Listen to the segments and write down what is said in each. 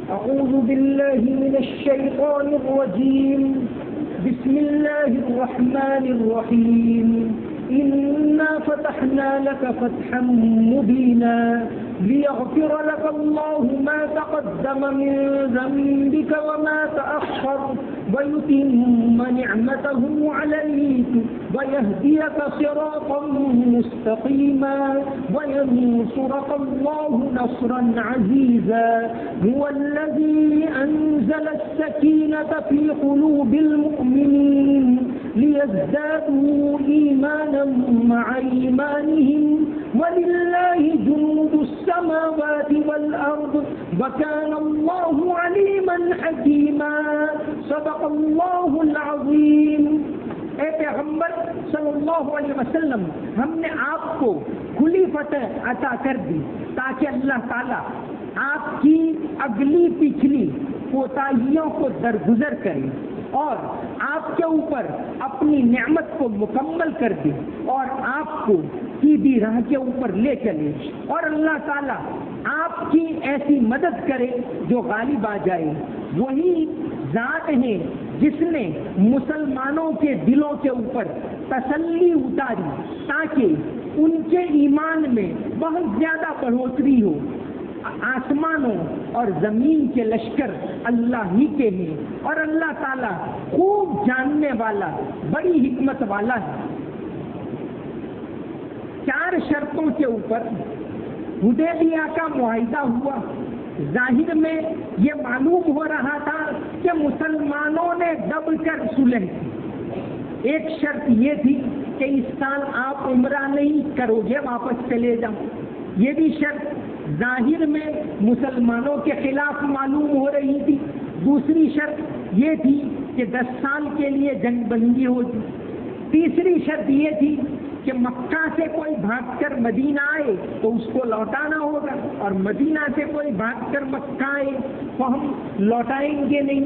أعوذ بالله من الشيطان الرجيم. بسم الله الرحمن الرحيم. إنا فتحنا لك فتحا مبينا ليغفر لك الله ما تقدم من ذنبك وما تأخر ويتم نعمته عليك ويهديك صراطا مستقيما وينصرك الله نصرا عزيزا. هو الذي أنزل السكينة في قلوب المؤمنين ليزدادوا إيمانا مع إيمانهم ولله جنود السماوات والأرض وكان الله عليما حكيما. صدق الله العظيم. اے پیغمبر صلی اللہ علیہ وسلم، ہم نے آپ کو کھلی فتح عطا کر دی تاکہ اللہ تعالیٰ آپ کی اگلی پچھلی کوتاہیوں کو درگزر کرے اور آپ کے اوپر اپنی نعمت کو مکمل کر دے اور آپ کو سیدھی راہ کے اوپر لے چلے اور اللہ تعالیٰ آپ کی ایسی مدد کرے جو غالب آ جائے. وہی ذات ہے جس نے مسلمانوں کے دلوں کے اوپر تسلی اتاری تاکہ ان کے ایمان میں بہت زیادہ بڑھوتری ہو. آسمانوں اور زمین کے لشکر اللہ ہی کے ہیں اور اللہ تعالیٰ خوب جاننے والا بڑی حکمت والا ہے. 4 شرطوں کے اوپر حدیبیہ کا معاہدہ ہوا. ظاہر میں یہ معلوم ہو رہا تھا کہ مسلمانوں نے دب کر صلح کی. ایک شرط یہ تھی کہ اس سال آپ عمرہ نہیں کرو گے، واپس چلے جاؤ. یہ بھی شرط ظاہر میں مسلمانوں کے خلاف معلوم ہو رہی تھی. دوسری شرط یہ تھی کہ 10 سال کے لیے جنگ بندی ہوگی. تیسری شرط یہ تھی کہ مکہ سے کوئی بھاگ کر مدینہ آئے تو اس کو لوٹانا ہوگا اور مدینہ سے کوئی بھاگ کر مکہ آئے تو ہم لوٹائیں گے نہیں.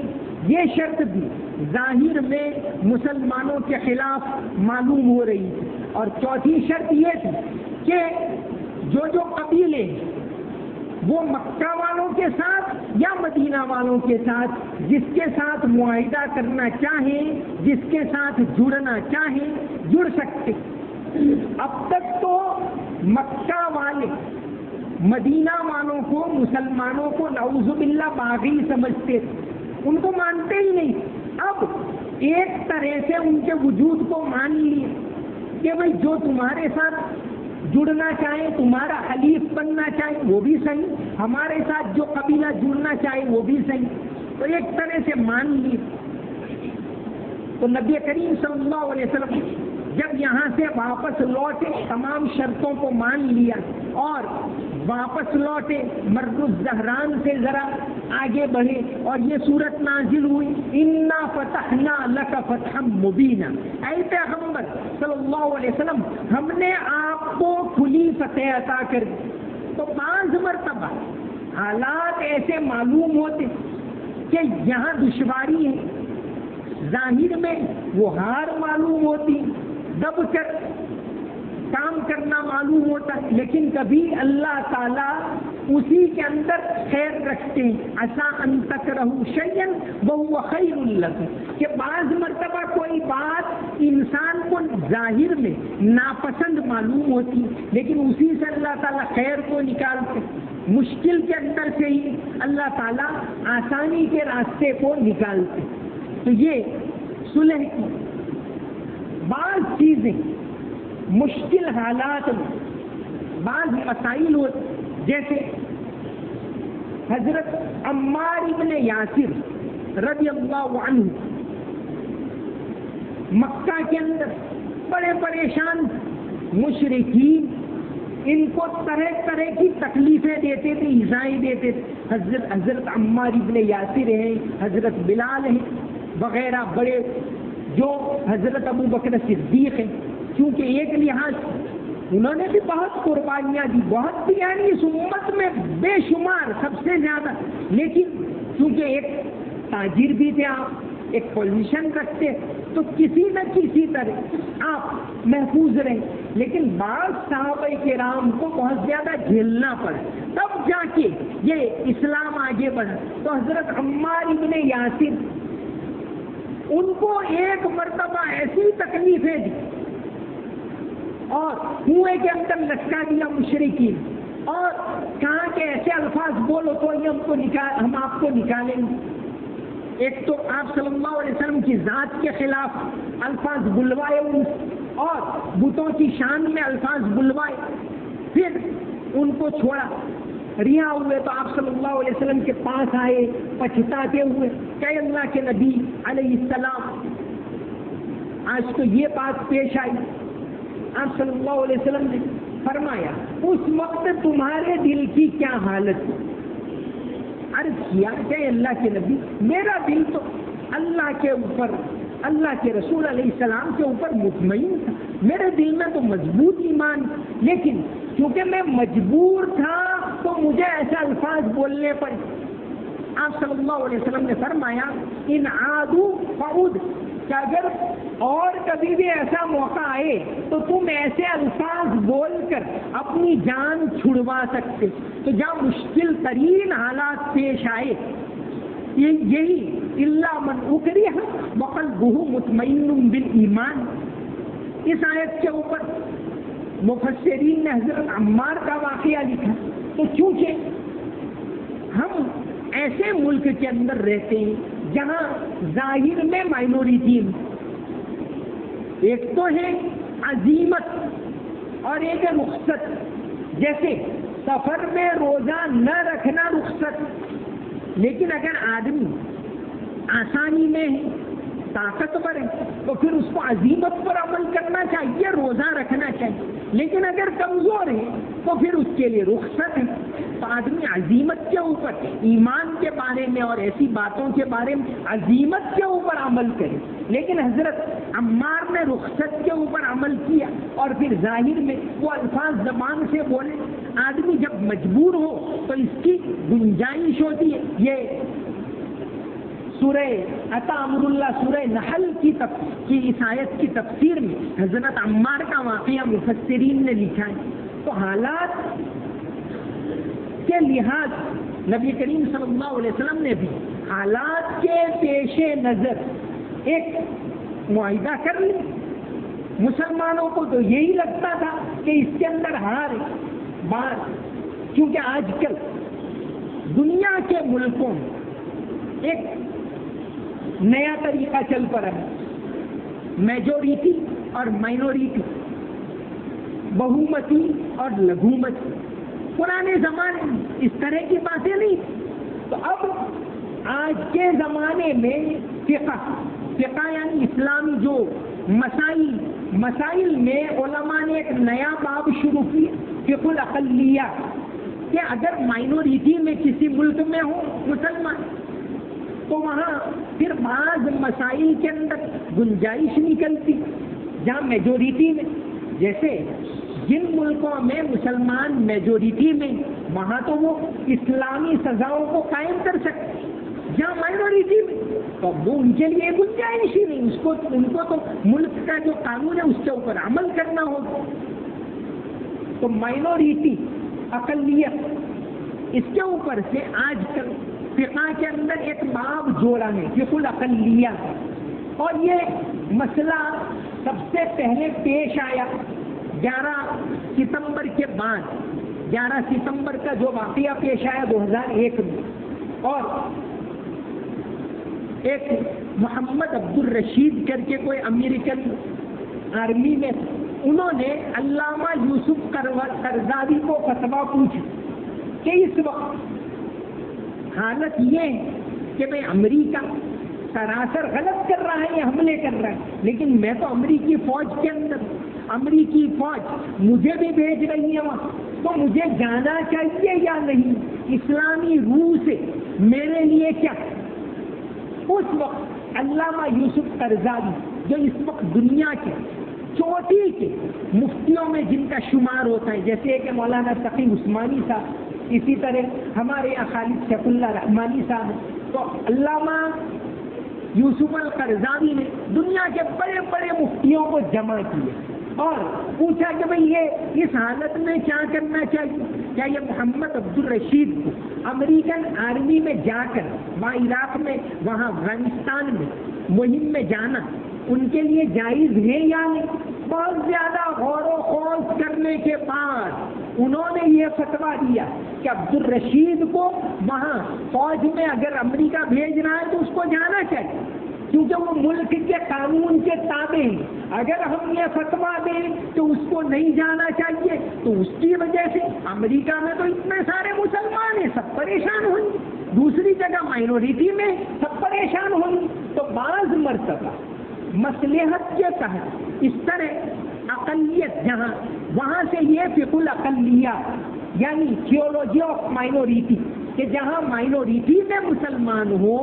یہ شرط بھی ظاہر میں مسلمانوں کے خلاف معلوم ہو رہی تھی. اور چوتھی شرط یہ تھی کہ جو قبیلے وہ مکہ والوں کے ساتھ یا مدینہ والوں کے ساتھ جس کے ساتھ معاہدہ کرنا چاہیں، جس کے ساتھ جڑنا چاہیں، جڑ سکتے. اب تک تو مکہ والے مدینہ والوں کو، مسلمانوں کو نعوذ باللہ باغی سمجھتے تھے، ان کو مانتے ہی نہیں. اب ایک طرح سے ان کے وجود کو مان لیے کہ بھئی جو تمہارے ساتھ جڑنا چاہے، تمہارا حلیف بننا چاہے وہ بھی صحیح، ہمارے ساتھ جو قبیلہ جڑنا چاہے وہ بھی صحیح. تو ایک طرح سے مان لیے. تو نبی کریم صلی اللہ علیہ وسلم جب یہاں سے واپس لوٹے، تمام شرطوں کو مان لیا اور واپس لوٹے، مرد الزہران سے ذرا آگے بڑھے اور یہ صورت نازل ہوئی، انا فتحنا لک فتحا مبینا. اے پیغمبر صلی اللہ علیہ وسلم، ہم نے آپ کو کھلی فتح عطا کر دی. تو 5 مرتبہ حالات ایسے معلوم ہوتے کہ یہاں دشواری ہے، ظاہر میں وہ ہار معلوم ہوتی، دب کر کام کرنا معلوم ہوتا ہے، لیکن کبھی اللہ تعالیٰ اسی کے اندر خیر رکھتے ہیں. عسیٰ ان تکرہوا شیئا وہو خیر لکم، کہ بعض مرتبہ کوئی بات انسان کو ظاہر میں ناپسند معلوم ہوتی لیکن اسی سے اللہ تعالیٰ خیر کو نکالتے. مشکل کے اندر سے ہی اللہ تعالیٰ آسانی کے راستے کو نکالتے. تو یہ صلح کی بعض چیزیں مشکل حالات میں بعض مسائل ہوتے، جیسے حضرت عمار ابن یاسر رضی اللہ عنہ مکہ کے اندر بڑے پریشان مشرکین ان کو طرح طرح کی تکلیفیں دیتے تھے، ایذائیں دیتے تھے. حضرت عمار ابن یاسر ہیں، حضرت بلال ہیں وغیرہ بڑے، جو حضرت ابو بکر صدیق ہیں، کیونکہ ایک لحاظ انہوں نے بھی بہت قربانیاں دی، بہت بھی، یعنی اس امت میں بے شمار سب سے زیادہ، لیکن کیونکہ ایک تاجر بھی تھے آپ ایک پوزیشن رکھتے تو کسی نہ کسی طرح آپ محفوظ رہیں. لیکن بعض صحابہ کرام کو بہت زیادہ جھیلنا پڑا, تب جا کے یہ اسلام آگے بڑھا. تو حضرت عمار ابن یاسر, ان کو ایک مرتبہ ایسی تکلیفیں دی اور کنویں کے اندر لٹکا دیا مشرکین, اور کہا کہ ایسے الفاظ بولو تو ہم آپ کو نکالیں گے. ایک تو آپ صلی اللہ علیہ وسلم کی ذات کے خلاف الفاظ بلوائے اور بتوں کی شان میں الفاظ بلوائے, پھر ان کو چھوڑا, رہا ہوئے تو آپ صلی اللہ علیہ وسلم کے پاس آئے پچھتاتے ہوئے کہ اللہ کے نبی علیہ السلام آج تو یہ بات پیش آئی. آپ صلی اللہ علیہ وسلم نے فرمایا اس وقت تمہارے دل کی کیا حالت ہے؟ عرض کیا کہ اللہ کے نبی میرا دل تو اللہ کے اوپر, اللہ کے رسول علیہ السلام کے اوپر مطمئن تھا, میرے دل میں تو مضبوط ایمان, لیکن کیونکہ میں مجبور تھا تو مجھے ایسے الفاظ بولنے پڑے. آپ صلی اللہ علیہ وسلم نے فرمایا ان عادو فعود, کہ اگر اور کبھی بھی ایسا موقع آئے تو تم ایسے الفاظ بول کر اپنی جان چھڑوا سکتے. تو جہاں مشکل ترین حالات پیش آئے یہی الا من اکرہ وقلبہ مطمئن بالایمان, اس آیت کے اوپر مفسرین نے حضرت عمار کا واقعہ لکھا. تو چونکہ ہم ایسے ملک کے اندر رہتے ہیں جہاں ظاہر میں مائنورٹی, ایک تو ہے عزیمت اور ایک ہے رخصت. جیسے سفر میں روزہ نہ رکھنا رخصت, لیکن اگر آدمی آسانی میں ہے, طاقتور ہے, تو پھر اس کو عزیمت پر عمل کرنا چاہیے, روزہ رکھنا چاہیے. لیکن اگر کمزور ہے تو پھر اس کے لیے رخصت ہے. تو آدمی عزیمت کے اوپر ایمان کے بارے میں اور ایسی باتوں کے بارے میں عزیمت کے اوپر عمل کرے. لیکن حضرت عمار نے رخصت کے اوپر عمل کیا اور پھر ظاہر میں وہ الفاظ زبان سے بولے. آدمی جب مجبور ہو تو اس کی گنجائش ہوتی ہے. یہ سورہ عطا امر اللہ سورہ نحل کی اس آیت کی تفسیر میں حضرت عمار کا واقعہ مفسرین نے لکھا ہے. تو حالات کے لحاظ نبی کریم صلی اللہ علیہ وسلم نے بھی حالات کے پیش نظر ایک معاہدہ کر لیا. مسلمانوں کو تو یہی لگتا تھا کہ اس کے اندر ہار بات, کیونکہ آج کل دنیا کے ملکوں میں ایک نیا طریقہ چل پڑا ہے, میجورٹی اور مائنورٹی, بہومتی اور لگھومتی. پرانے زمانے میں اس طرح کی باتیں نہیں. تو اب آج کے زمانے میں فقہ یعنی اسلامی جو مسائل میں علماء نے ایک نیا باب شروع کیا, فقہ الاقلیہ, کہ اگر مائنورٹی میں کسی ملک میں ہو مسلمان تو وہاں پھر بعض مسائل کے اندر گنجائش نکلتی, جہاں میجورٹی میں, جیسے جن ملکوں میں مسلمان میجورٹی میں وہاں تو وہ اسلامی سزاؤں کو قائم کر سکتے, جہاں مائنورٹی میں تو وہ ان کے لیے گنجائش ہی نہیں, ان کو تو ملک کا جو قانون ہے اس کے اوپر عمل کرنا ہوگا. تو مائنورٹی اقلیت, اس کے اوپر سے آج کل فقہ کے اندر ایک باب جوڑا ہے فقہ الاقلیہ, اور یہ مسئلہ سب سے پہلے پیش آیا 11 ستمبر کے بعد. 11 ستمبر کا جو واقعہ پیش آیا 2001 میں, اور ایک محمد عبد الرشید کر کے کوئی امریکن آرمی میں, انہوں نے علامہ یوسف قرضاوی کو فتویٰ پوچھا کہ اس وقت حالت یہ ہے کہ بھئی امریکہ سراسر غلط کر رہا ہے یا حملے کر رہا ہے, لیکن میں تو امریکی فوج کے اندر, امریکی فوج مجھے بھی بھیج رہی ہے وہاں, تو مجھے جانا چاہیے یا نہیں, اسلامی روح سے میرے لیے کیا. اس وقت علامہ یوسف قرضاوی جو اس وقت دنیا کے چوٹی کے مفتیوں میں جن کا شمار ہوتا ہے, جیسے کہ مولانا تقی عثمانی صاحب, اسی طرح ہمارے خالد شیخ اللہ رحمانی صاحب, تو علامہ یوسف القرضاوی نے دنیا کے بڑے بڑے مفتیوں کو جمع کیے اور پوچھا کہ بھئی یہ اس حالت میں کیا کرنا چاہیے؟ کیا یہ محمد عبد الرشید کو امریکن آرمی میں جا کر وہاں عراق میں وہاں افغانستان میں مہم میں جانا ان کے لیے جائز ہے یا نہیں؟ بہت زیادہ غور و خوض کرنے کے بعد انہوں نے یہ فتویٰ دیا کہ عبد الرشید کو وہاں فوج میں اگر امریکہ بھیج رہا ہے تو اس کو جانا چاہیے، کیونکہ وہ ملک کے قانون کے تابع ہیں۔ اگر ہم یہ فتویٰ دیں تو اس کو نہیں جانا چاہیے تو اس کی وجہ سے امریکہ میں تو اتنے سارے مسلمان ہیں، سب پریشان ہوئیں، دوسری جگہ مائنورٹی میں سب پریشان ہوئیں۔ تو بعض مرتبہ مصلحت کے تحت اس طرح اقلیت جہاں وہاں سے یہ فقہ الاقلیات یعنی تھیولوجی آف مائنورٹی کہ جہاں مائنورٹی میں مسلمان ہو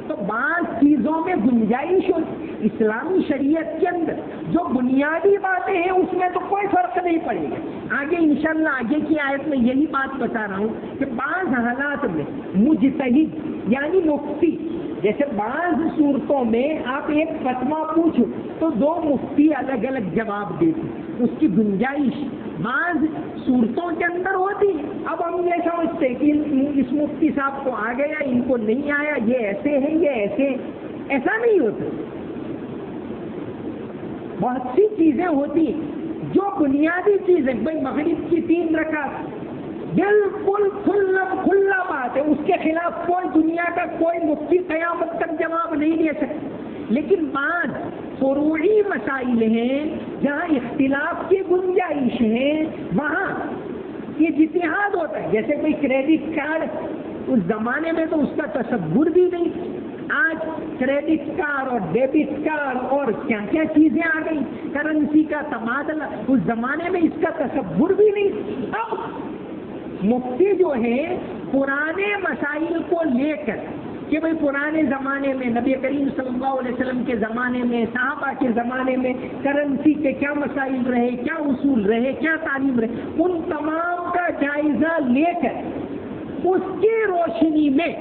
تو بعض چیزوں میں گنجائش ہو۔ اسلامی شریعت کے اندر جو بنیادی باتیں ہیں اس میں تو کوئی فرق نہیں پڑے گا۔ آگے انشاءاللہ آگے کی آیت میں یہی بات بتا رہا ہوں کہ بعض حالات میں مجتہد یعنی مفتی، جیسے بعض صورتوں میں آپ ایک فتویٰ پوچھو تو دو مفتی الگ الگ جواب دیتے، اس کی گنجائش بعض صورتوں کے اندر ہوتی ہے۔ اب ہم یہ سمجھتے ہیں کہ اس مفتی صاحب کو آ گیا، ان کو نہیں آیا، یہ ایسے ہیں یہ ایسے، ایسا نہیں ہوتا۔ بہت سی چیزیں ہوتی ہیں جو بنیادی چیزیں، بھائی مغرب کی 3 رکعت بالکل کھلا بات ہے، اس کے خلاف کوئی دنیا کا کوئی مفتی قیامت تک جواب نہیں دے سکتا، لیکن بعض فروعی مسائل ہیں جہاں اختلاف کی گنجائش ہے وہاں یہ اجتہاد ہوتا ہے۔ جیسے کوئی کریڈٹ کارڈ، اس زمانے میں تو اس کا تصور بھی نہیں، آج کریڈٹ کارڈ اور ڈیبٹ کارڈ اور کیا کیا چیزیں آ گئی، کرنسی کا تبادلہ، اس زمانے میں اس کا تصور بھی نہیں۔ اب مفتی جو ہیں پرانے مسائل کو لے کر کہ بھئی پرانے زمانے میں نبی کریم صلی اللہ علیہ وسلم کے زمانے میں، صحابہ کے زمانے میں کرنسی کے کیا مسائل رہے، کیا اصول رہے، کیا تعلیم رہے، ان تمام کا جائزہ لے کر اس کی روشنی میں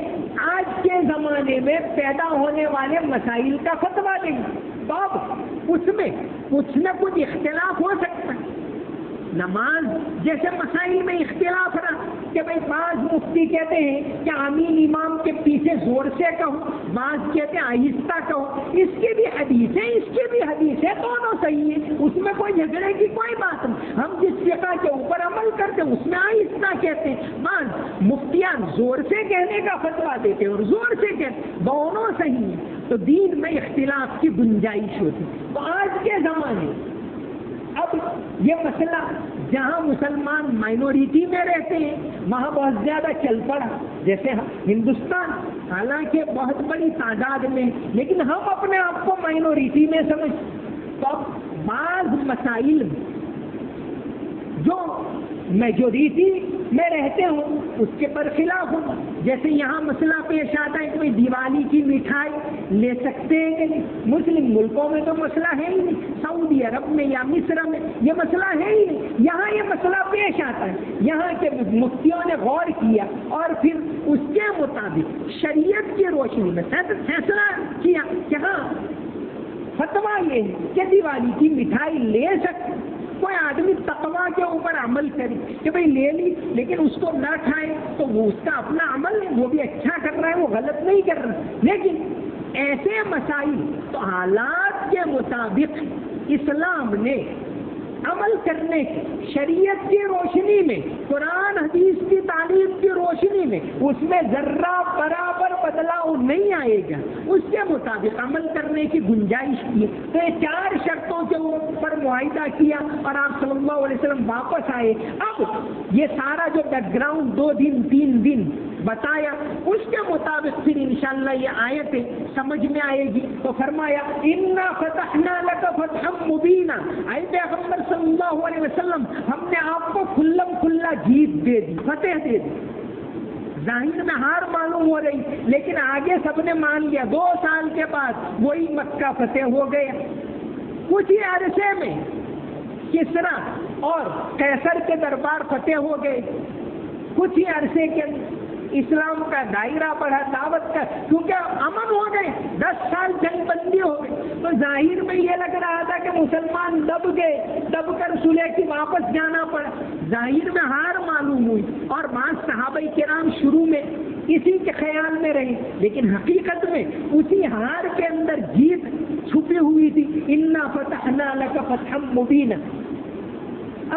آج کے زمانے میں پیدا ہونے والے مسائل کا فتویٰ دیں گے۔ تو اب اس میں کچھ نہ کچھ اختلاف ہو سکتا ہے۔ نماز جیسے مسائل میں اختلاف رہا کہ بھئی بعض مفتی کہتے ہیں کہ آمین امام کے پیچھے زور سے کہو، بعض کہتے ہیں آہستہ کہو، اس کی بھی حدیث ہے اس کی بھی حدیث ہے، دونوں صحیح ہے، اس میں کوئی جھگڑے کی کوئی بات نہیں۔ ہم جس فقہ کے اوپر عمل کرتے ہیں اس میں آہستہ کہتے ہیں، بعض مفتیان زور سے کہنے کا فتویٰ دیتے ہیں اور زور سے کہتے ہیں، دونوں صحیح ہیں۔ تو دین میں اختلاف کی گنجائش ہوتی۔ تو آج کے زمانے اب یہ مسئلہ جہاں مسلمان مائنورٹی میں رہتے ہیں وہاں بہت زیادہ چل پڑا، جیسے ہندوستان حالانکہ بہت بڑی تعداد میں، لیکن ہم اپنے آپ کو مائنورٹی میں سمجھ۔ تو اب بعض مسائل جو میجورٹی میں رہتے ہوں اس کے برخلاف ہوں، جیسے یہاں مسئلہ پیش آتا ہے کہ کوئی دیوالی کی مٹھائی لے سکتے ہیں کہ نہیں۔ مسلم ملکوں میں تو مسئلہ ہے ہی نہیں، سعودی عرب میں یا مصر میں یہ مسئلہ ہے ہی نہیں، یہاں یہ مسئلہ پیش آتا ہے۔ یہاں کے مفتیوں نے غور کیا اور پھر اس کے مطابق شریعت کی روشنی میں فیصلہ کیا کہ ہاں فتویٰ یہ ہے کہ دیوالی کی مٹھائی لے سکتے، کوئی آدمی تقویٰ کے اوپر عمل کرے کہ بھئی لے لی لیکن اس کو نہ کھائے تو وہ اس کا اپنا عمل ہے، وہ بھی اچھا کر رہا ہے، وہ غلط نہیں کر رہا، لیکن ایسے مسائل تو حالات کے مطابق اسلام نے عمل کرنے کی شریعت کی روشنی میں، قرآن حدیث کی تعلیم کی روشنی میں اس میں ذرہ برابر بدلاؤ نہیں آئے گا، اس کے مطابق عمل کرنے کی گنجائش کی۔ تو یہ 4 شرطوں کے اوپر معاہدہ کیا اور آپ صلی اللہ علیہ وسلم واپس آئے۔ اب یہ سارا جو بیک گراؤنڈ 2 دن 3 دن بتایا اس کے مطابق پھر انشاءاللہ یہ آیتیں سمجھ میں آئے گی۔ تو فرمایا اِنَّا فَتَحْنَا لَكَ فَتْحًا مُبِينًا، اے پیغمبر صلی اللہ علیہ وسلم ہم نے آپ کو کھلا جیت دے دی، فتح دے دی۔ ظاہر میں ہار معلوم ہو رہی لیکن آگے سب نے مان لیا۔ 2 سال کے بعد وہی مکہ فتح ہو گیا۔ کچھ ہی عرصے میں کسرا اور قیصر کے دربار فتح ہو گئے، کچھ ہی عرصے کے اسلام کا دائرہ بڑھا، دعوت کا، کیونکہ امن ہو گئے، 10 سال جنگ بندی ہو گئی، تو ظاہر میں یہ لگ رہا تھا کہ مسلمان دب گئے، دب کر صلح کی واپس جانا پڑا، ظاہر میں ہار معلوم ہوئی، اور بعض صحابہ کرام شروع میں اسی کے خیال میں رہے، لیکن حقیقت میں اسی ہار کے اندر جیت چھپی ہوئی تھی۔ انا فتحنا لک فتحا مبینا۔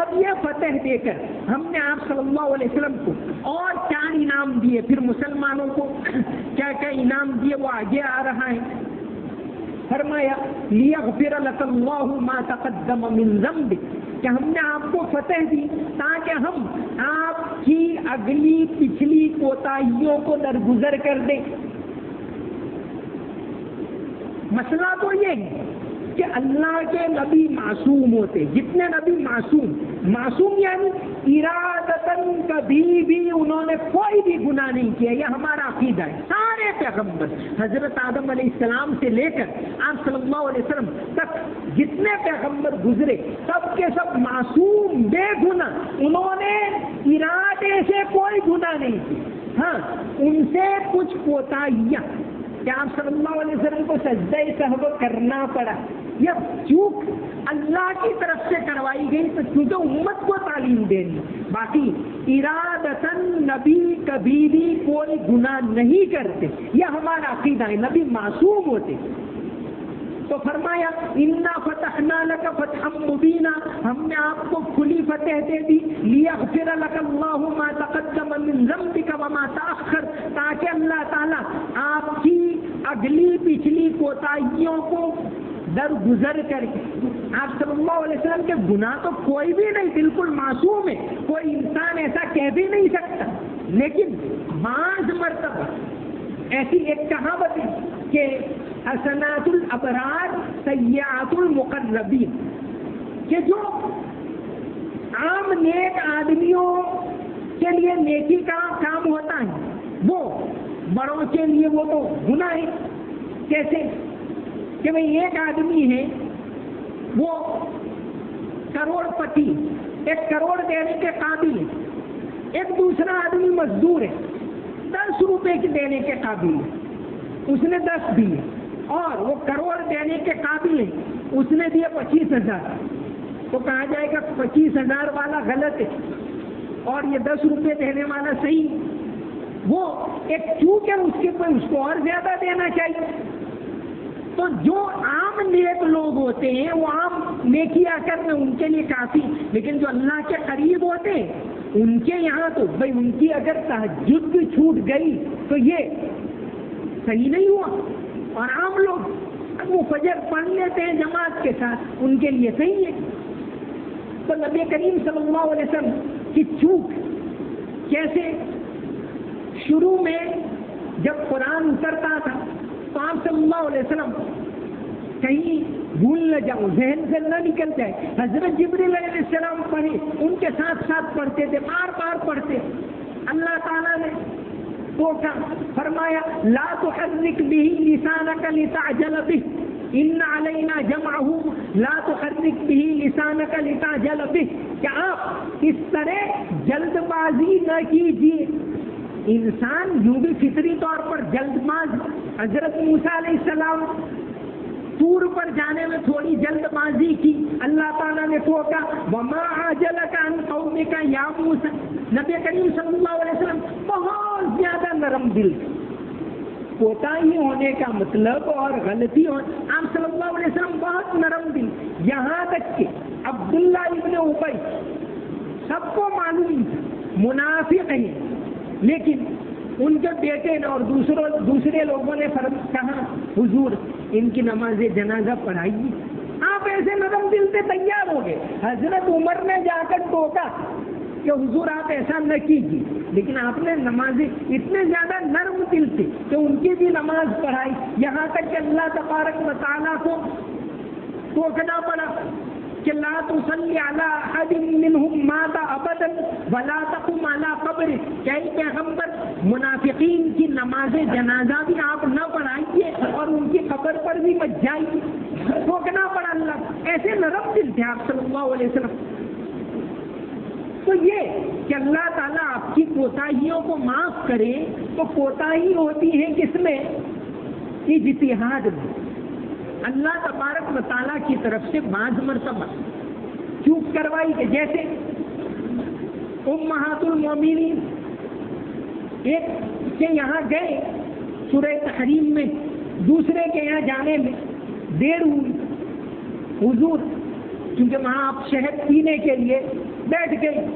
اب یہ فتح دے کر ہم نے آپ صلی اللہ علیہ وسلم کو اور کیا انعام دیے، پھر مسلمانوں کو کیا کیا انعام دیے وہ آگے آ رہا ہے۔ فرمایا لیغفر لک اللہ ما تقدم من ذنبک، کہ ہم نے آپ کو فتح دی تاکہ ہم آپ کی اگلی پچھلی کوتاہیوں کو درگزر کر دیں۔ مسئلہ تو یہ ہے کہ اللہ کے نبی معصوم ہوتے، جتنے نبی معصوم یعنی ارادتاً کبھی بھی انہوں نے کوئی بھی گناہ نہیں کیا، یہ ہمارا عقیدہ ہے۔ سارے پیغمبر حضرت آدم علیہ السلام سے لے کر آپ صلی اللہ علیہ وسلم تک جتنے پیغمبر گزرے سب کے سب معصوم، بے گناہ، انہوں نے ارادے سے کوئی گناہ نہیں کیا۔ ہاں، ان سے کچھ کوتاہیاں کہ آپ صلی اللہ علیہ وسلم کو سجدہ سہو کرنا پڑا، یہ چوک اللہ کی طرف سے کروائی گئی، تو چونکہ امت کو تعلیم دینی، باقی ارادتاً نبی کبھی بھی کوئی گناہ نہیں کرتے، یہ ہمارا عقیدہ ہے، نبی معصوم ہوتے۔ تو فرمایا انا فتحنا لک فتحا مبینا، ہم نے آپ کو کھلی فتح دے دی، لیغفر لک اللہ ما تقدم من ذنبک وما تأخر، تاکہ اللہ تعالیٰ آپ کی اگلی پچھلی کوتاہیوں کو درگزر کر کے۔ آپ صلی اللہ علیہ وسلم کے گناہ تو کوئی بھی نہیں، بالکل معصوم ہے، کوئی انسان ایسا کہہ بھی نہیں سکتا، لیکن بعض مرتبہ ایسی ایک کہاوت ہے کہ حسنات الابرار سیئات المقربین، کہ جو عام نیک آدمیوں کے لیے نیکی کا کام ہوتا ہے وہ بڑوں کے لیے وہ تو گناہ ہے۔ کیسے کہ بھئی ایک آدمی ہے وہ کروڑ پتی، 1 کروڑ دینے کے قابل ہے، ایک دوسرا آدمی مزدور ہے 10 روپے کی دینے کے قابل ہے، اس نے 10 دیے، اور وہ کروڑ دینے کے قابل ہے، اس نے دیے 25,000، تو کہا جائے گا 25,000 والا غلط ہے اور یہ 10 روپے دینے والا صحیح۔ وہ ایک چوک ہے، اس کو اور زیادہ دینا چاہیے۔ تو جو عام نیک لوگ ہوتے ہیں وہ عام نیکیاں کرنے ان کے لیے کافی، لیکن جو اللہ کے قریب ہوتے ہیں ان کے یہاں تو بھائی ان کی اگر تہجد بھی چھوٹ گئی تو یہ صحیح نہیں ہوا، اور عام لوگ وہ فجر پڑھ لیتے ہیں جماعت کے ساتھ، ان کے لیے صحیح ہے۔ تو نبی کریم صلی اللہ علیہ وسلم کی چوک کیسے، شروع میں جب قرآن اترتا تھا تو آپ صلی اللہ علیہ وسلم کہیں بھول نہ جاؤ، ذہن سے نہ نکل جائے، حضرت جبریل علیہ السلام پڑھے، ان کے ساتھ ساتھ پڑھتے تھے، بار بار پڑھتے۔ اللہ تعالیٰ نے ٹوکا، فرمایا لا تحرک به لسانك لتعجل به ان علینا جمعه لا تحرک به لسانك لتعجل به، کہ آپ اس طرح جلد بازی نہ کیجیے۔ انسان یوں بھی فطری طور پر جلد باز، حضرت موسیٰ علیہ السلام طور پر جانے میں تھوڑی جلد بازی کی، اللہ تعالیٰ نے ٹوکا وما عجلک عن قومک یا موسیٰ۔ نبی کریم صلی اللہ علیہ وسلم بہت زیادہ نرم دل، کوتاہی ہونے کا مطلب اور غلطی ہونا، آپ صلی اللہ علیہ وسلم بہت نرم دل، یہاں تک کہ عبداللہ ابن ابی سب کو معلوم منافق ہے، لیکن ان کے بیٹے نے اور دوسرے لوگوں نے کہا حضور ان کی نماز جنازہ پڑھائیے، آپ ایسے نرم دل سے تیار ہو گئے۔ حضرت عمر نے جا کر ٹوکا کہ حضور آپ ایسا نہ کیجیے، لیکن آپ نے نماز اتنے زیادہ نرم دل تھے کہ ان کی بھی نماز پڑھائی، یہاں تک کہ اللہ تبارک و تعالیٰ کو ٹوکنا پڑا کہ لا تصلی علی احد منهم مات ابدا ولا تقم علی قبر، کہ اے پیغمبر منافقین کی نماز جنازہ بھی آپ نہ پڑھائیے اور ان کی قبر پر بھی مت جائیے، ٹوکنا پڑا۔ اللہ ایسے نرم دل تھے آپ صلی اللہ علیہ وسلم۔ تو یہ کہ اللہ تعالیٰ آپ کی کوتاہیوں کو معاف کرے تو کوتاہی ہوتی ہے کس میں؟ اجتہاد میں. اللہ تبارک و تعالیٰ کی طرف سے بعض مرتبہ چوک کروائی کہ جیسے امہات المومنین ایک کے یہاں گئے سورہ تحریم میں، دوسرے کے یہاں جانے میں دیر ہوئی. حضور کیونکہ وہاں آپ شہد پینے کے لیے بیٹھ گئے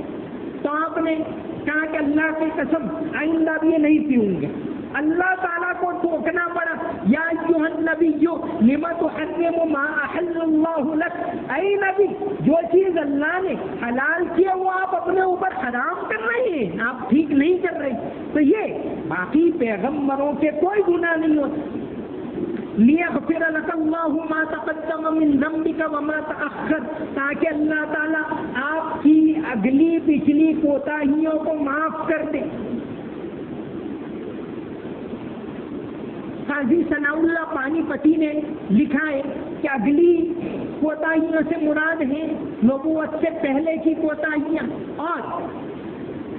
تو آپ نے کہا کہ اللہ کی قسم آئندہ بھی یہ نہیں پیوں گے. اللہ تعالیٰ کو ٹوکنا پڑا، یا ایھا النبی لم تحرم ما احل اللہ لک. اے نبی، جو چیز اللہ نے حلال کیا وہ آپ اپنے اوپر حرام کر رہے ہیں، آپ ٹھیک نہیں کر رہے. تو یہ باقی پیغمبروں کے کوئی گناہ نہیں ہوتا. لیغفر لک اللہ ما تقدم من ذنبک وما تأخر، تاکہ اللہ تعالیٰ آپ کی اگلی پچھلی کوتاہیوں کو معاف کر دے. قاضی ثناء اللہ پانی پتی نے لکھا ہے کہ اگلی کوتاہیوں سے مراد ہیں نبوت سے پہلے کی کوتاہیاں اور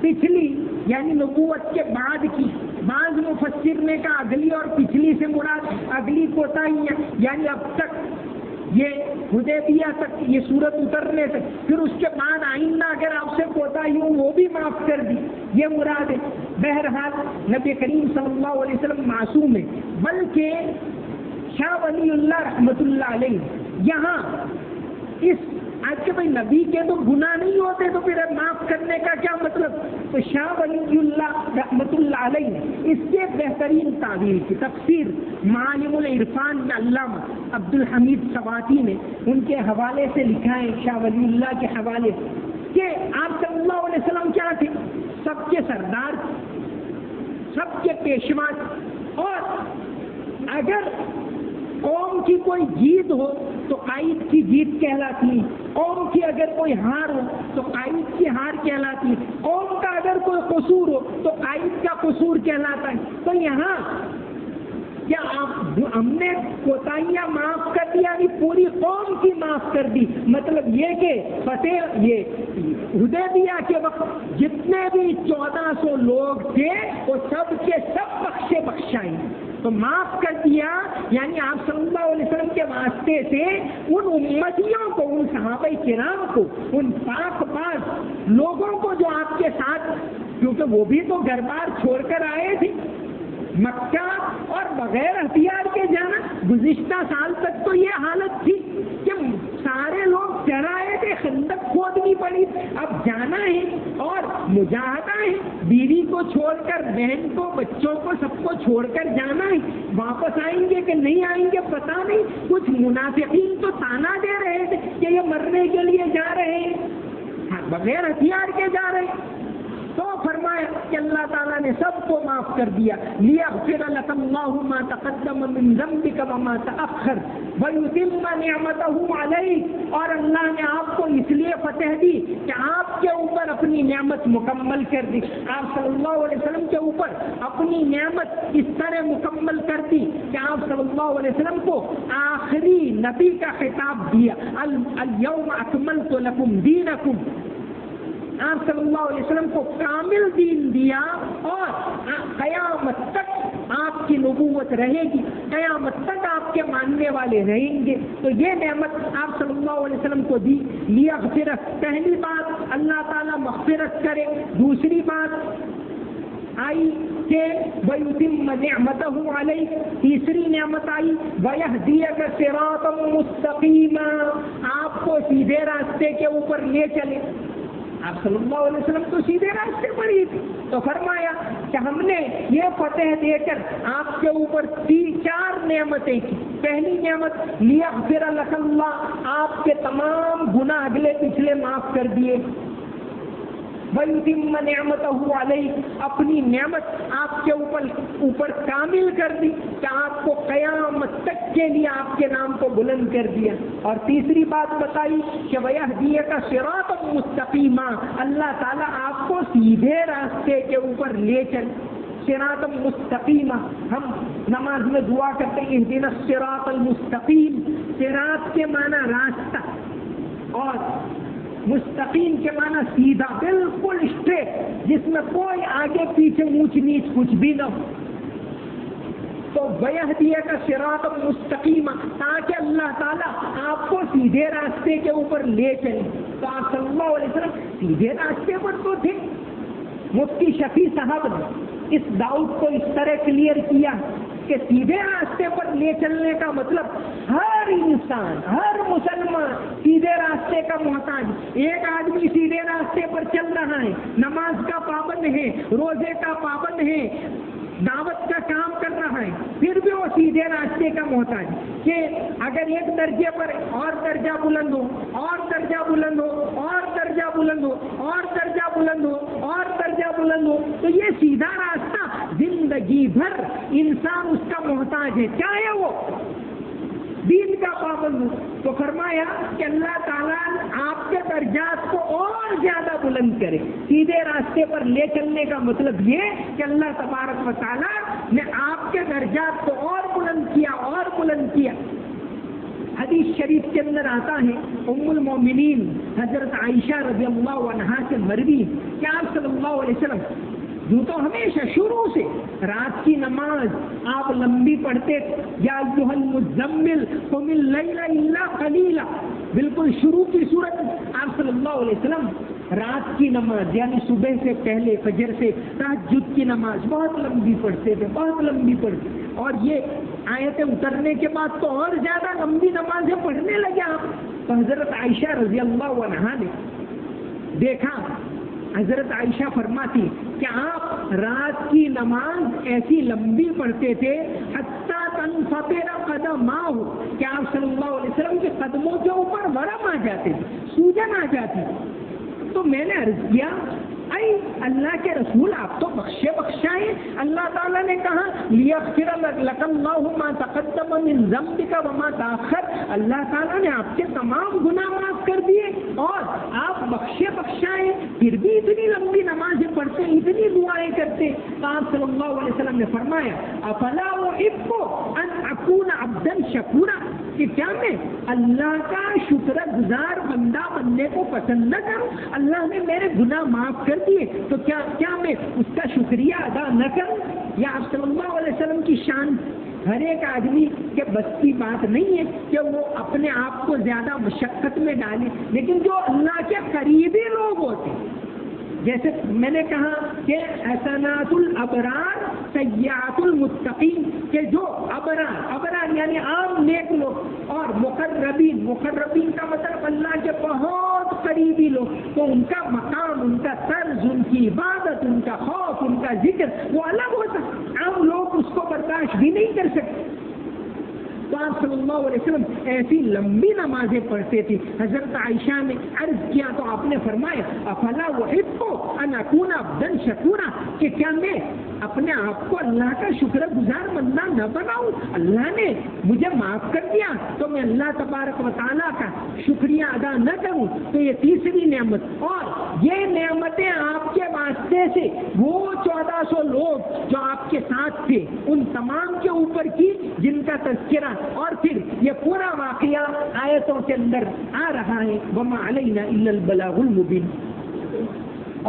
پچھلی یعنی نبوت کے بعد کی. بعض مفسر نے کہا اگلی اور پچھلی سے مراد اگلی کوتاہیاں یعنی اب تک یہ حدیبیہ تک یہ صورت اترنے تک، پھر اس کے بعد آئندہ اگر آپ سے کوتاہی ہو وہ بھی معاف کر دی، یہ مراد ہے. بہرحال نبی کریم صلی اللہ علیہ وسلم معصوم ہے. بلکہ شاہ ولی اللہ رحمۃ اللہ علیہ یہاں اس آج کے بھائی نبی کے تو گناہ نہیں ہوتے تو پھر معاف کرنے کا کیا مطلب؟ تو شاہ ولی اللہ رحمۃ اللہ علیہ اس کے بہترین تعبیر کی تفسیر معالم العرفان میں علامہ عبد الحمید سواتی نے ان کے حوالے سے لکھا ہے، شاہ ولی اللہ کے حوالے سے، کہ آپ صلی اللہ علیہ وسلم کیا تھے؟ سب کے سردار، سب کے پیشوا، اور اگر قوم کی کوئی جیت ہو تو قائد کی جیت کہلاتی، قوم کی اگر کوئی ہار ہو تو قائد کی ہار کہلاتی، قوم کا اگر کوئی قصور ہو تو قائد کا قصور کہلاتا ہے. تو یہاں کیا ہم نے کوتاہیاں معاف کر دیا، پوری قوم کی معاف کر دی. مطلب یہ کہ فتح یہ حدیبیہ کے وقت جتنے بھی 1400 لوگ تھے وہ سب کے سب بخشے بخشائیں تو معاف کر دیا. یعنی آپ صلی اللہ علیہ وسلم کے واسطے سے ان امتیوں کو، ان صحابہ کرام کو، ان پاک باز لوگوں کو جو آپ کے ساتھ، کیونکہ وہ بھی تو گھر بار چھوڑ کر آئے تھے مکہ اور بغیر ہتھیار کے جانا. گزشتہ سال تک تو یہ حالت تھی کہ سارے لوگ چرائے تھے، خندق کھودنی پڑی، اب جانا ہے اور مجاہدہ ہے، بیوی کو چھوڑ کر، بہن کو، بچوں کو، سب کو چھوڑ کر جانا ہے. واپس آئیں گے کہ نہیں آئیں گے پتہ نہیں. کچھ منافقین تو تانا دے رہے تھے کہ یہ مرنے کے لیے جا رہے ہیں، بغیر ہتھیار کے جا رہے ہیں. تو فرمایا کہ اللہ تعالیٰ نے سب کو معاف کر دیا. لیغفر لک اللہ ما تقدم من ذنبک وما تأخر ویتم نعمتہ علیک، اور اللہ نے آپ کو اس لیے فتح دی کہ آپ کے اوپر اپنی نعمت مکمل کر دی. آپ صلی اللہ علیہ وسلم کے اوپر اپنی نعمت اس طرح مکمل کر دی کہ آپ صلی اللہ علیہ وسلم کو آخری نبی کا خطاب دیا، الیوم اکملت لکم دینکم. آپ صلی اللہ علیہ وسلم کو کامل دین دیا اور قیامت تک آپ کی نبوت رہے گی، قیامت تک آپ کے ماننے والے رہیں گے. تو یہ نعمت آپ صلی اللہ علیہ وسلم کو دی. لیغفرت، پہلی بات اللہ تعالیٰ مغفرت کرے. دوسری بات آئی کہ وَيُتِمَّ نِعْمَتَهُ عَلَيْكَ، تیسری نعمت آئی وَيَهْدِيَكَ صِرَاطًا مُسْتَقِيمًا، آپ کو سیدھے راستے کے اوپر لے چلے. آپ صلی اللہ علیہ وسلم تو سیدھے راستے پر ہی تھے. تو فرمایا کہ ہم نے یہ فتح دے کر آپ کے اوپر 4 نعمتیں کی. پہلی نعمت لیغفر لک اللہ، آپ کے تمام گناہ اگلے پچھلے معاف کر دیے. وَيُتِمَّ نِعْمَتَهُ عَلَيْكَ، اپنی نعمت آپ کے اوپر کامل کر دی کہ آپ کو قیامت تک کے لیے آپ کے نام کو بلند کر دیا. اور تیسری بات بتائی کہ وَيَهْدِيَكَ صِرَاطًا مُسْتَقِيمًا، اللہ تعالیٰ آپ کو سیدھے راستے کے اوپر لے چل. صراط مستقیمہ، ہم نماز میں دعا کرتے ہیں اہدنا الصراط المستقیم. صراط کے معنی راستہ اور مستقیم کے معنی سیدھا، بالکل اسٹریٹ، جس میں کوئی آگے پیچھے اونچ نیچ کچھ بھی نہ ہو. تو وَيَهْدِيَكَ صِرَاطًا مُسْتَقِيمًا، تاکہ اللہ تعالیٰ آپ کو سیدھے راستے کے اوپر لے چلے. تو آپ صلی اللہ علیہ وسلم سیدھے راستے پر تو تھے. مفتی شفیع صاحب نے اس ڈاؤٹ کو اس طرح کلیئر کیا کہ سیدھے راستے پر لے چلنے کا مطلب ہر انسان، ہر مسلمان سیدھے راستے کا محتاج. ایک آدمی سیدھے راستے پر چل رہا ہے، نماز کا پابند ہے، روزے کا پابند ہے، دعوت کا کام کر رہا ہے، پھر بھی وہ سیدھے راستے کا محتاج. کہ اگر ایک درجے پر اور درجہ بلند ہو، اور درجہ بلند ہو، اور درجہ بلند ہو، اور درجہ بلند ہو، اور درجہ بلند ہو، تو یہ سیدھا راستہ زندگی بھر انسان اس کا محتاج ہے، چاہے وہ دین کا پابند ہو. تو فرمایا کہ اللہ تعالیٰ آپ کے درجات کو اور زیادہ بلند کرے. سیدھے راستے پر لے چلنے کا مطلب یہ کہ اللہ تبارک و تعالیٰ نے آپ کے درجات کو اور بلند کیا، اور بلند کیا. حدیث شریف کے اندر آتا ہے، ام المومنین حضرت عائشہ رضی اللہ عنہا سے مروی کہ آپ صلی اللہ علیہ وسلم یوں تو ہمیشہ شروع سے رات کی نماز آپ لمبی پڑھتے تھے. یا ایھا المزمل قم اللیل الا قلیلا، بالکل شروع کی صورت آپ صلی اللہ علیہ وسلم رات کی نماز یعنی صبح سے پہلے فجر سے تہجد کی نماز بہت لمبی پڑھتے تھے، بہت لمبی پڑھتے. اور یہ آیتیں اترنے کے بعد تو اور زیادہ لمبی نمازیں پڑھنے لگے آپ. تو حضرت عائشہ رضی اللہ عنہا نے دیکھا، حضرت عائشہ فرماتی کہ آپ رات کی نماز ایسی لمبی پڑھتے تھے حتیٰ تنفطر قدماہ، کہ آپ صلی اللہ علیہ وسلم کے قدموں کے اوپر ورم آ جاتے تھے، سوجن آ جاتی. تو میں نے عرض کیا، اے اللہ کے رسول آپ تو بخشے بخشائیں. اللہ تعالیٰ نے کہا لیغفر لک اللہ ما تقدم من ذنبک وما تاخر، اللہ تعالیٰ نے آپ کے تمام گناہ معاف کر دیے اور آپ بخشے بخشائیں، پھر بھی اتنی لمبی نمازیں پڑھتے، اتنی دعائیں کرتے. تو آپ صلی اللہ علیہ وسلم نے فرمایا افلا احب ان اکون عبدا شکورا، کہ کیا میں اللہ کا شکر گزار بندہ بننے کو پسند نہ کروں؟ اللہ نے میرے گناہ معاف کر دیے تو کیا میں اس کا شکریہ ادا نہ کروں؟ یا آپ صلی اللہ علیہ وسلم کی شان ہر ایک آدمی کے بس کی بات نہیں ہے کہ وہ اپنے آپ کو زیادہ مشقت میں ڈالے، لیکن جو اللہ کے قریبی لوگ ہوتے ہیں، جیسے میں نے کہا کہ حسنات الابرار سیئات المتقین، کہ جو ابرار یعنی عام نیک لوگ، اور مقربین کا مطلب اللہ کے بہت قریبی لوگ، تو ان کا مقام، ان کا طرز، ان کی عبادت، ان کا خوف، ان کا ذکر وہ الگ ہوتا، عام لوگ اس کو برداشت بھی نہیں کر سکتے. تو آپ صلی اللہ علیہ وسلم ایسی لمبی نمازیں پڑھتے تھے. حضرت عائشہ نے عرض کیا تو آپ نے فرمایا افلا احب ان اکون عبدا شکورا، کہ کیا میں اپنے آپ کو اللہ کا شکر گزار بندہ نہ بناؤں؟ اللہ نے مجھے معاف کر دیا تو میں اللہ تبارک و تعالیٰ کا شکریہ ادا نہ کروں؟ تو یہ تیسری نعمت. اور یہ نعمتیں آپ کے واسطے سے وہ 1400 لوگ جو آپ کے ساتھ تھے ان تمام کے اوپر کی جن کا تذکرہ، اور پھر یہ پورا واقعہ آیتوں کے اندر آ رہا ہے وما علینا الا البلاغ المبین.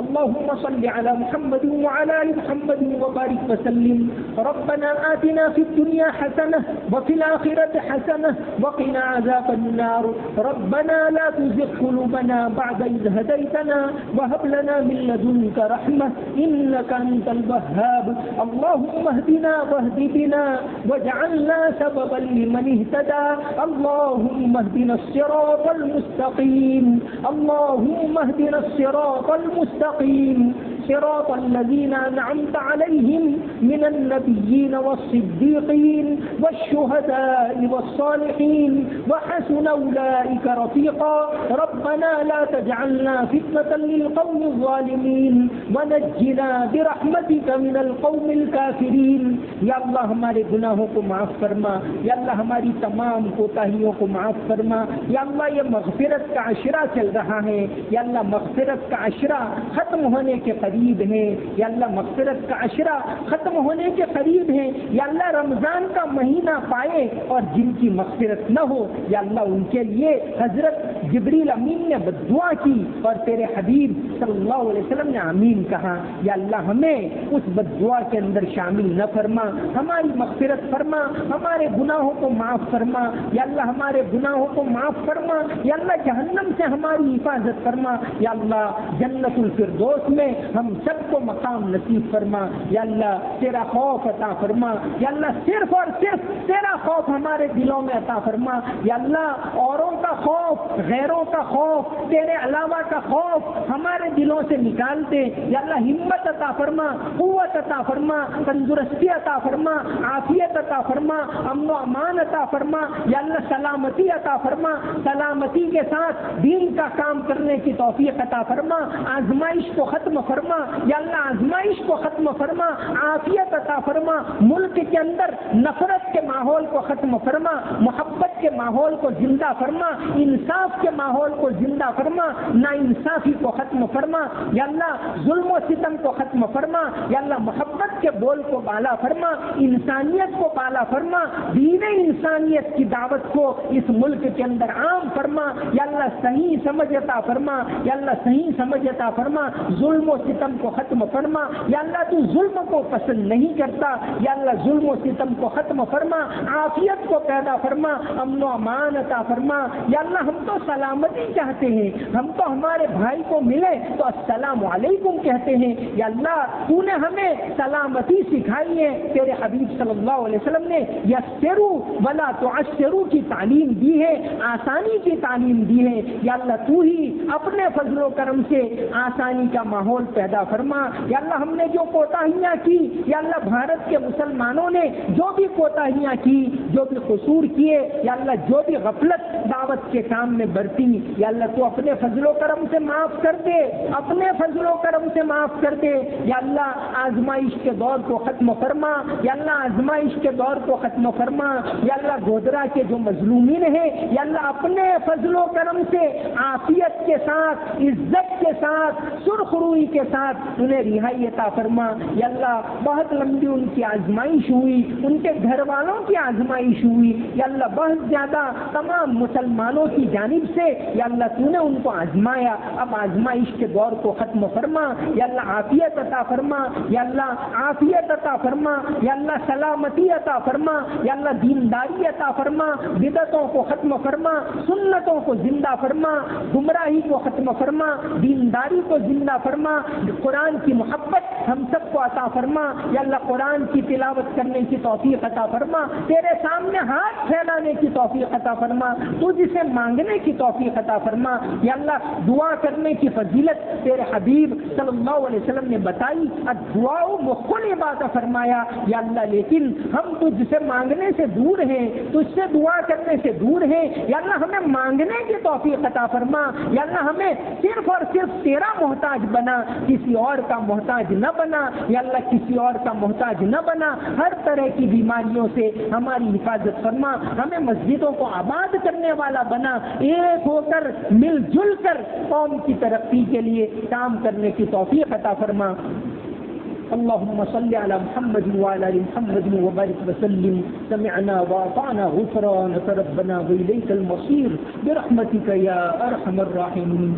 اللهم صل على محمد وعلى آل محمد وبارك وسلم. ربنا آتنا في الدنيا حسنة وفي الآخرة حسنة وقنا عذاب النار. ربنا لا تزغ قلوبنا بعد إذ هديتنا وهب لنا من لدنك رحمة إنك أنت الوهاب. اللهم اهدنا واهد بنا واجعلنا سببا لمن اهتدى. اللهم اهدنا الصراط المستقيم. اللهم اهدنا الصراط المستقيم صراط الذين أنعمت عليهم من النبيين والصديقين والشهداء والصالحين وحسن أولئك رفيقا. ربنا لا تجعلنا فتنة للقوم الظالمين ونجنا برحمتك من القوم الكافرين. یا اللہ ہمارے گناہوں کو معاف فرما، یا اللہ ہماری تمام کوتاہیوں کو معاف فرما. یا اللہ یہ مغفرت کا عشرہ چل رہا ہے، یا اللہ مغفرت کا عشرہ ختم ہونے کے قریب ہے. یا اللہ مغفرت کا عشرہ ختم ختم ہونے کے قریب ہیں یا اللہ رمضان کا مہینہ پائے اور جن کی مغفرت نہ ہو یا اللہ ان کے لیے حضرت جبریل امین نے بد دعا کی اور تیرے حبیب صلی اللہ علیہ وسلم نے آمین کہا. یا اللہ ہمیں اس بد دعا کے اندر شامل نہ فرما, ہماری مغفرت فرما, ہمارے گناہوں کو معاف فرما. یا اللہ ہمارے گناہوں کو معاف فرما. یا اللہ جہنم سے ہماری حفاظت فرما. یا اللہ جنت الفردوس میں ہم سب کو مقام نصیب فرما. یا اللہ تیرا خوف عطا فرما. یا اللہ صرف اور صرف تیرا خوف ہمارے دلوں میں عطا فرما. یا اللہ اوروں کا خوف, غیروں کا خوف, تیرے علاوہ کا خوف ہمارے دلوں سے نکال دے. یا اللہ ہمت عطا فرما, قوت عطا فرما, تندرستی عطا فرما, عافیت عطا فرما, امن و امان عطا فرما. یا اللہ سلامتی عطا فرما, سلامتی کے ساتھ دین کا کام کرنے کی توفیق عطا فرما. آزمائش کو ختم فرما. یا اللہ آزمائش کو ختم فرما, عافیت عطا فرما. ملک کے اندر نفرت کے ماحول کو ختم فرما, محبت کے ماحول کو زندہ فرما, انصاف کے ماحول کو زندہ فرما, نا انصافی کو ختم فرما. یا اللہ ظلم و ستم کو ختم فرما. یا اللہ محبت کے بول کو بالا فرما, انسانیت کو بالا فرما, دین انسانیت کی دعوت کو اس ملک کے اندر عام فرما. یا اللہ صحیح سمجھ عطا فرما. یا اللہ صحیح سمجھ عطا فرما, ظلم و ستم کو ختم فرما. یا اللہ تو ظلم کو پسند نہیں کرتا. یا اللہ ظلم و ستم کو ختم فرما, عافیت کو پیدا فرما, امن و امان عطا فرما. یا اللہ ہم تو سلامتی چاہتے ہیں, ہم تو ہمارے بھائی کو ملے تو السلام علیکم کہتے ہیں. یا اللہ تو نے ہمیں سلامتی سکھائی ہے, تیرے حبیب صلی اللہ علیہ وسلم نے یسرو ولا تعسرو کی تعلیم دی ہے, آسانی کی تعلیم دی ہے. یا اللہ تو ہی اپنے فضل و کرم سے آسانی کا ماحول پیدا فرما. یا اللہ ہم نے جو کوتاہیاں کی, یا اللہ بھارت کے مسلمانوں نے جو بھی کوتاہیاں کی, جو بھی قصور کیے, یا اللہ جو بھی غفلت دعوت کے کام میں برتی, یا اللہ تو اپنے فضل و کرم سے معاف کر دے, اپنے فضل و کرم سے معاف کر دے. یا اللہ آزمائش کے دور کو ختم فرما. یا اللہ آزمائش کے دور کو ختم فرما. یا اللہ گودرا کے جو مظلومین ہیں, یا اللہ اپنے فضل و کرم سے عافیت کے ساتھ, عزت کے ساتھ, سرخ روئی کے ساتھ انہیں رہائی عطا فرما. یا اللہ بہت لمبی ان کی آزمائش ہوئی, ان کے گھر والوں کی آزمائش ہوئی. یا اللہ بہت زیادہ تمام مسلمانوں کی جانب سے یا اللہ تو نے ان کو آزمایا, اب آزمائش کے دور کو ختم فرما. یا اللہ عافیت عطا فرما. یا اللہ عافیت عطا فرما. یا اللہ سلامتی عطا فرما. یا اللہ دینداری عطا فرما, بدعتوں کو ختم فرما, سنتوں کو زندہ فرما, گمراہی کو ختم فرما, دینداری کو زندہ فرما. قرآن کی محبت ہم سب کو عطا فرما. یا اللہ قرآن کی تلاوت کرنے کی توفیق عطا فرما, تیرے سامنے ہاتھ پھیلانے کی توفیق عطا فرما, تو جسے مانگنے کی توفیق عطا فرما. یا اللہ دعا کرنے کی فضیلت تیرے حبیب صلی اللہ علیہ وسلم نے بتائی, دعا مخل عبادت فرمایا. یا اللہ لیکن ہم تجھ سے مانگنے سے دور ہیں, تجھ سے دعا کرنے سے دور ہیں. یا اللہ ہمیں مانگنے کی توفیق عطا فرما. یا اللہ ہمیں صرف اور صرف تیرا محتاج بنا, کسی اور کا محتاج نہ بنا. یا اللہ کسی اور کا محتاج نہ بنا. ہر طرح کی بیماریوں سے ہماری حفاظت فرما. ہمیں مسجدوں کو آباد کرنے والا بنا, ایک ہو کر مل جل کر قوم کی ترقی کے لیے کام کرنے کی توفیق عطا فرما. اللهم صل على محمد وعلى ال محمد وبارك وسلم. سمعنا واطعنا غفرانك ربنا واليك المصير برحمتك يا ارحم الراحمين.